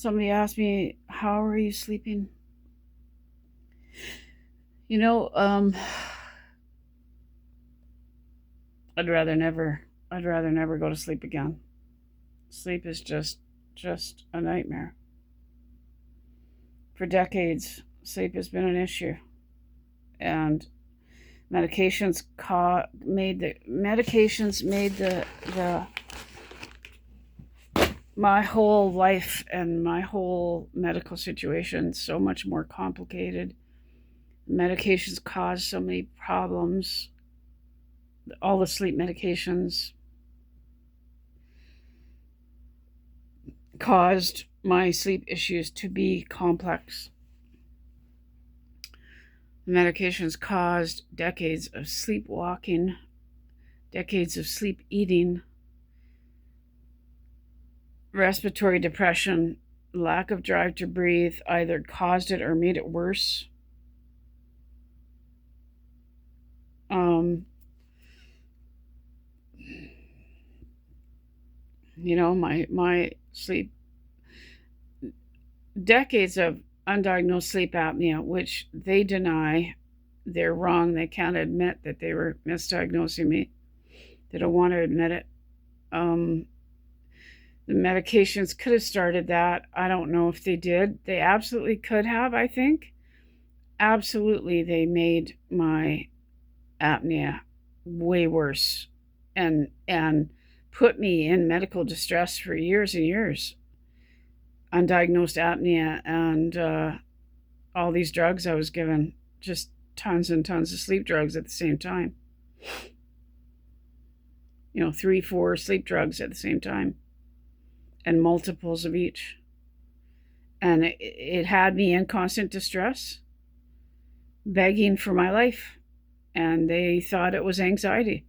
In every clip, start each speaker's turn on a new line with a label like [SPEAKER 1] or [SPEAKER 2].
[SPEAKER 1] Somebody asked me, how are you sleeping? You know, um, I'd rather never go to sleep again. Sleep is just a nightmare. For decades, sleep has been an issue, and medications made the my whole life and my whole medical situation so much more complicated. Medications cause so many problems. All the sleep medications caused my sleep issues to be complex. Medications caused decades of sleepwalking, decades of sleep eating, respiratory depression, lack of drive to breathe either caused it or made it worse. Um, my sleep, decades of undiagnosed sleep apnea, which they deny. They're wrong. They can't admit that they were misdiagnosing me. They don't want to admit it. Um, the medications could have started that. I don't know if they did. They absolutely could have, I think. Absolutely, they made my apnea way worse and put me in medical distress for years and years. Undiagnosed apnea and all these drugs I was given, just tons and tons of sleep drugs at the same time. 3, 4 sleep drugs at the same time, and multiples of each. And it had me in constant distress, begging for my life. And they thought it was anxiety.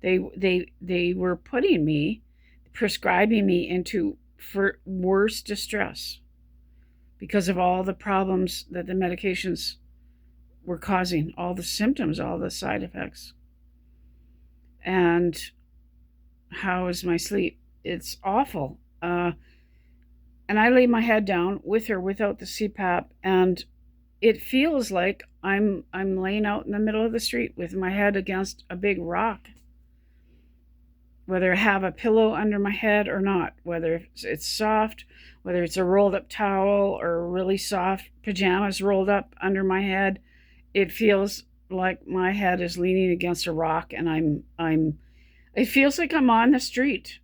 [SPEAKER 1] They were prescribing me into for worse distress because of all the problems that the medications were causing, all the symptoms, all the side effects. And how is my sleep? It's awful. And I lay my head down with or without the CPAP, and it feels like I'm laying out in the middle of the street with my head against a big rock. Whether I have a pillow under my head or not, whether it's soft, whether it's a rolled up towel or really soft pajamas rolled up under my head, it feels like my head is leaning against a rock, and it feels like I'm on the street,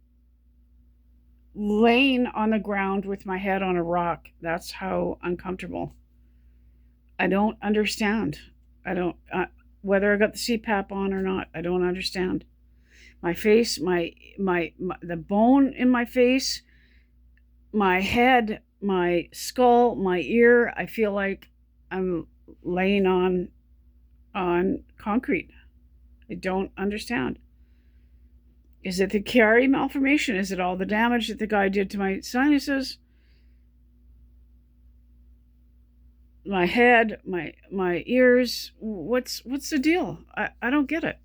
[SPEAKER 1] laying on the ground with my head on a rock. That's how uncomfortable. I don't understand. I don't, whether I got the CPAP on or not, I don't understand. My face, the bone in my face, my head, my skull, my ear, I feel like I'm laying on concrete. I don't understand. Is it the Chiari malformation? Is it all the damage that the guy did to my sinuses? My head, my ears? What's the deal? I don't get it.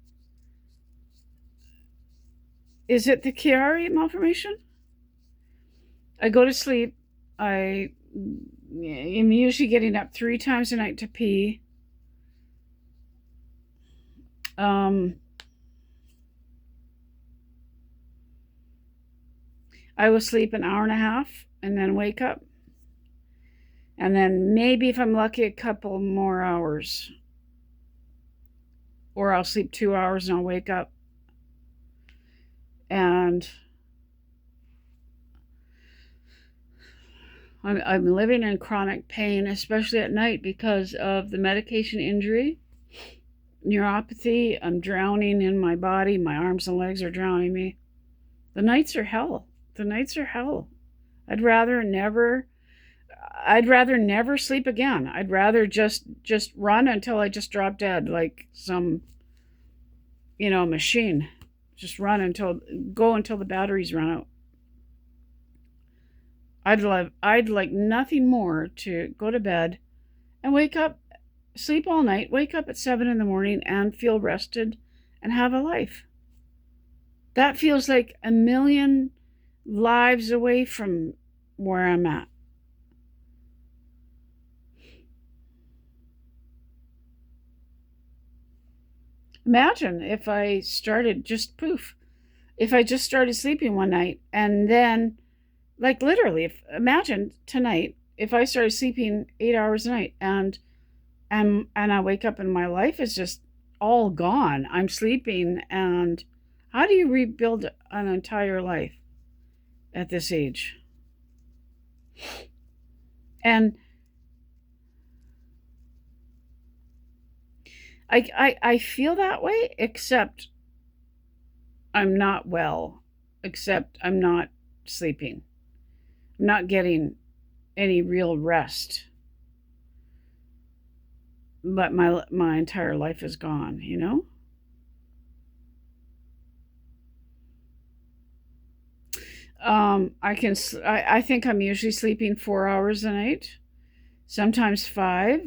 [SPEAKER 1] Is it the Chiari malformation? I go to sleep. I am usually getting up 3 times a night to pee. I will sleep an hour and a half and then wake up. And then maybe if I'm lucky, a couple more hours. Or I'll sleep 2 hours and I'll wake up. And I'm living in chronic pain, especially at night because of the medication injury, neuropathy. I'm drowning in my body. My arms and legs are drowning me. The nights are hell. I'd rather never sleep again. I'd rather just run until I just drop dead, like some machine. Just go until the batteries run out. I'd like nothing more to go to bed and wake up, sleep all night, wake up at 7 a.m. and feel rested and have a life. That feels like a million lives away from where I'm at. Imagine if I started just poof, if I just started sleeping one night and then, like literally, imagine tonight if I started sleeping 8 hours a night and I wake up and my life is just all gone. I'm sleeping, and how do you rebuild an entire life at this age? And I feel that way, except I'm not well, except I'm not sleeping. I'm not getting any real rest. But my entire life is gone, you know? I think I'm usually sleeping 4 hours a night, sometimes five.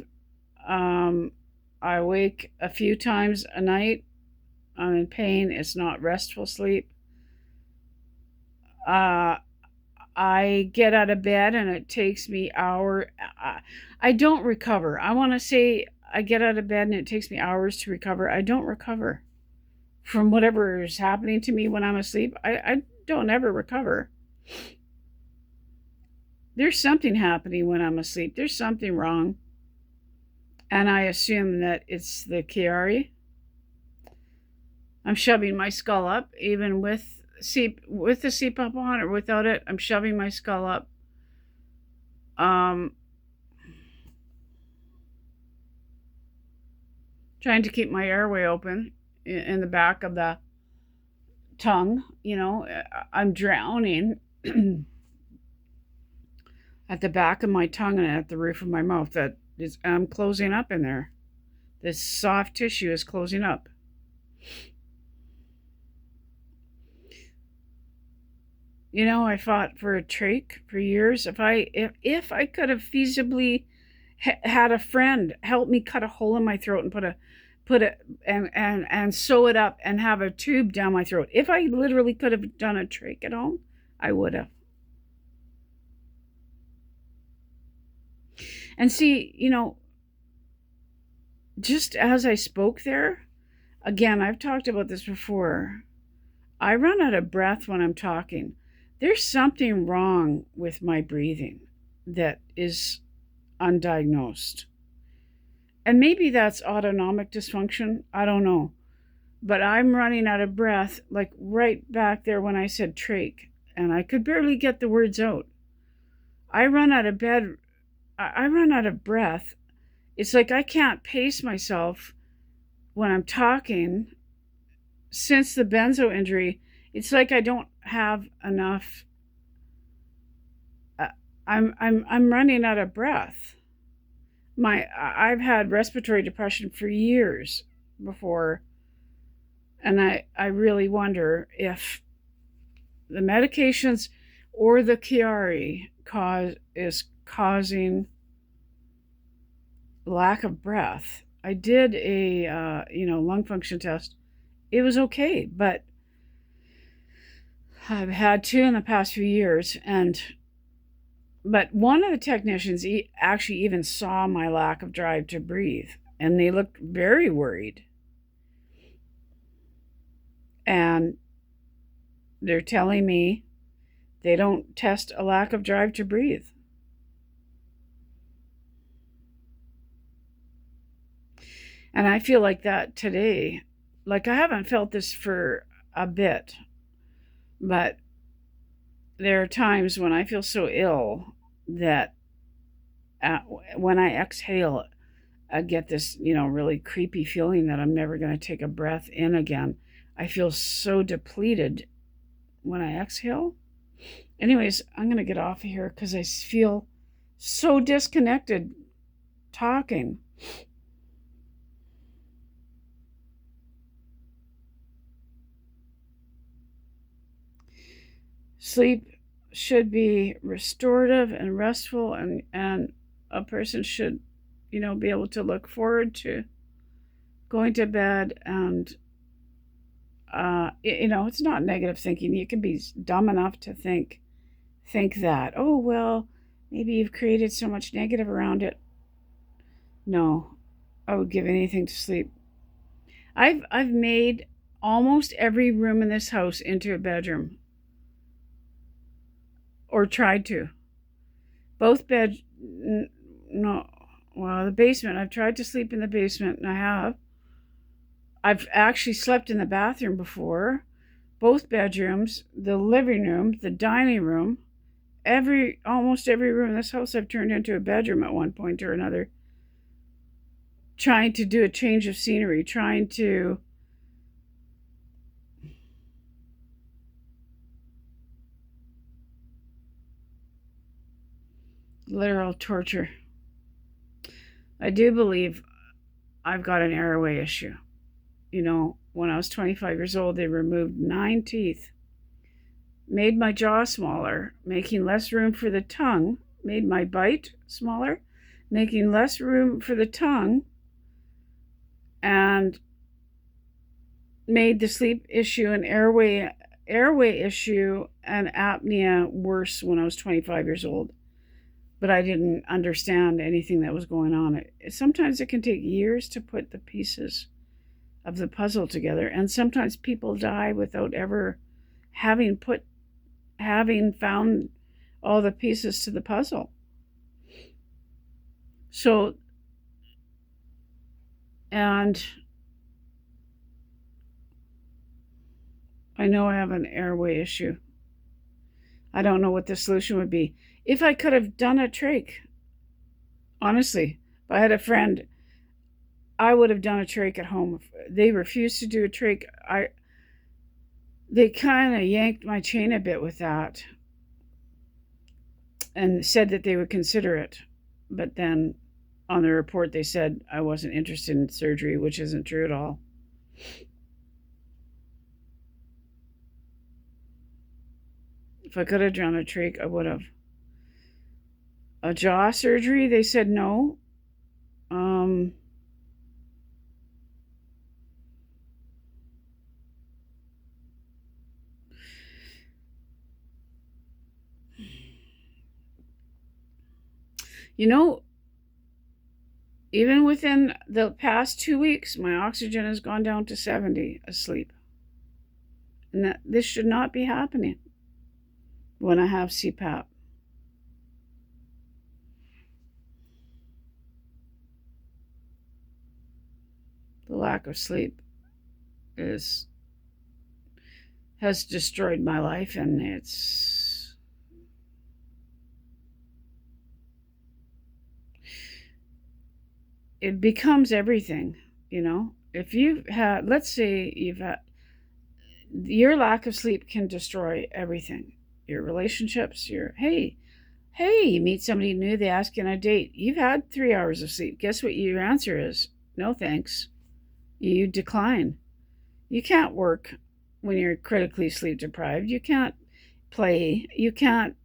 [SPEAKER 1] Um, I wake a few times a night. I'm in pain. It's not restful sleep. Uh, I get out of bed and it takes me hour. I don't recover. I want to say I get out of bed and it takes me hours to recover. I don't recover from whatever is happening to me when I'm asleep. I don't ever recover. There's something happening when I'm asleep. There's something wrong. And I assume that it's the Chiari. I'm shoving my skull up, even with the CPAP on or without it. I'm shoving my skull up. Trying to keep my airway open in the back of the tongue. You know, I'm drowning at the back of my tongue and at the roof of my mouth. That is, I'm closing up in there. This soft tissue is closing up. You know, I fought for a trach for years. If I could have feasibly had a friend help me cut a hole in my throat and put it and sew it up and have a tube down my throat. If I literally could have done a trach at home, I would have. And see, you know, just as I spoke there, again, I've talked about this before. I run out of breath when I'm talking. There's something wrong with my breathing that is undiagnosed. And maybe that's autonomic dysfunction. I don't know. But I'm running out of breath, like right back there when I said trach, and I could barely get the words out. I run out of breath. It's like I can't pace myself when I'm talking. Since the benzo injury, it's like I don't have enough. I'm running out of breath. I've had respiratory depression for years before, and I really wonder if the medications or the Chiari is causing lack of breath. I did a lung function test. It was okay, but I've had two in the past few years, but one of the technicians actually even saw my lack of drive to breathe, and they looked very worried. And they're telling me they don't test a lack of drive to breathe. And I feel like that today. Like I haven't felt this for a bit, but there are times when I feel so ill that when I exhale, I get this, really creepy feeling that I'm never going to take a breath in again. I feel so depleted when I exhale. Anyways, I'm going to get off of here because I feel so disconnected talking. Sleep should be restorative and restful, and a person should, be able to look forward to going to bed. And it's not negative thinking. You can be dumb enough to think that, oh well, maybe you've created so much negative around it. No, I would give anything to sleep. I've made almost every room in this house into a bedroom, or tried to. Both bed, no, well, the basement. I've tried to sleep in the basement, and I have. I've actually slept in the bathroom before. Both bedrooms, the living room, the dining room, almost every room in this house I've turned into a bedroom at one point or another. Trying to do a change of scenery, trying to literal torture. I do believe I've got an airway issue. When I was 25 years old, they removed 9 teeth, made my jaw smaller, making less room for the tongue, made my bite smaller, making less room for the tongue, and made the sleep issue and airway issue and apnea worse when I was 25 years old. But I didn't understand anything that was going on. Sometimes it can take years to put the pieces of the puzzle together, and sometimes people die without ever having found all the pieces to the puzzle. So, and I know I have an airway issue. I don't know what the solution would be. If I could have done a trach, honestly, if I had a friend, I would have done a trach at home. They refused to do a trach. They kind of yanked my chain a bit with that and said that they would consider it. But then on the report, they said I wasn't interested in surgery, which isn't true at all. If I could have done a trach, I would have. A jaw surgery, they said no. Even within the past 2 weeks, my oxygen has gone down to 70 asleep. And this should not be happening when I have CPAP. The lack of sleep has destroyed my life, and it becomes everything. If you've had, let's say your lack of sleep can destroy everything. Your relationships, hey, you meet somebody new, they ask you on a date. You've had 3 hours of sleep. Guess what your answer is? No, thanks. You decline. You can't work when you're critically sleep deprived. You can't play. You can't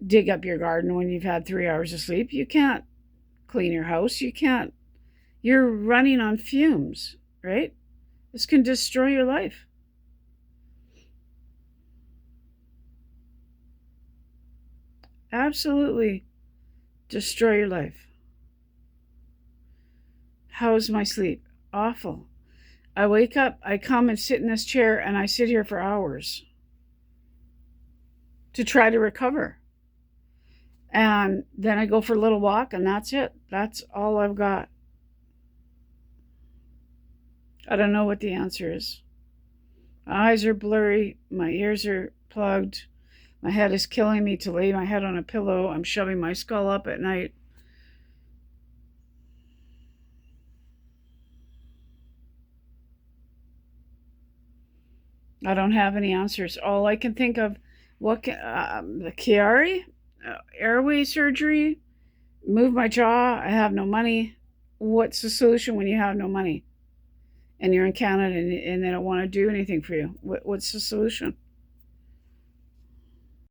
[SPEAKER 1] dig up your garden when you've had 3 hours of sleep. You can't clean your house. You're running on fumes, right? This can destroy your life. Absolutely destroy your life. How's my sleep? Awful. I wake up, I come and sit in this chair, and I sit here for hours to try to recover. And then I go for a little walk, and that's it. That's all I've got. I don't know what the answer is. My eyes are blurry. My ears are plugged. My head is killing me to lay my head on a pillow. I'm shoving my skull up at night. I don't have any answers. All I can think of, the Chiari, airway surgery, move my jaw. I have no money. What's the solution when you have no money? And you're in Canada and they don't want to do anything for you. What's the solution?